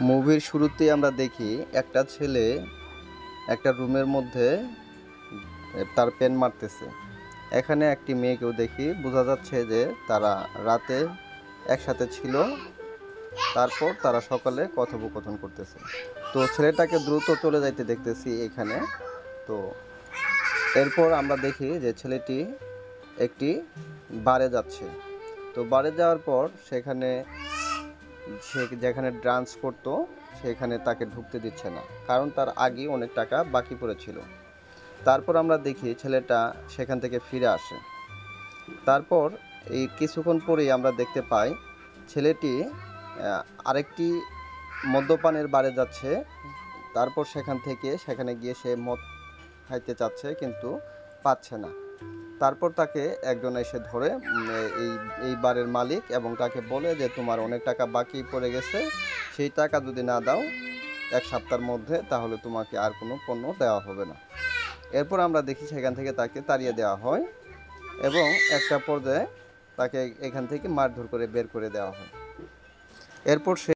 মুভির শুরুতেই আমরা দেখি একটা ছেলে একটা রুমের মধ্যে তার পেন মারতেছে। এখানে একটি মেয়েকেও দেখি, বোঝা যাচ্ছে যে তারা রাতে একসাথে ছিল, তারপর তারা সকালে কথোপকথন করতেছে। তো ছেলেটাকে দ্রুত চলে যাইতে দেখতেছি এখানে। তো এরপর আমরা দেখি যে ছেলেটি একটি বারে যাচ্ছে। তো বারে যাওয়ার পর সেখানে সে যেখানে ডান্স করতো সেখানে তাকে ঢুকতে দিচ্ছে না, কারণ তার আগেই অনেক টাকা বাকি পড়েছিল। তারপর আমরা দেখি ছেলেটা সেখান থেকে ফিরে আসে। তারপর এই কিছুক্ষণ পরেই আমরা দেখতে পাই ছেলেটি আরেকটি মদ্যপানের বারে যাচ্ছে। তারপর সেখানে গিয়ে সে মদ খাইতে চাচ্ছে কিন্তু পাচ্ছে না। তারপর তাকে একজন এসে ধরে, এই এই বারের মালিক, এবং তাকে বলে যে তোমার অনেক টাকা বাকি পড়ে গেছে, সেই টাকা যদি না দাও 1 সপ্তাহের মধ্যে, তাহলে তোমাকে আর কোনো পণ্য দেওয়া হবে না। এরপর আমরা দেখি সেখান থেকে তাকে তাড়িয়ে দেওয়া হয় এবং একটা পর্যায়ে তাকে এখান থেকে মারধর করে বের করে দেওয়া হয়। এরপর সে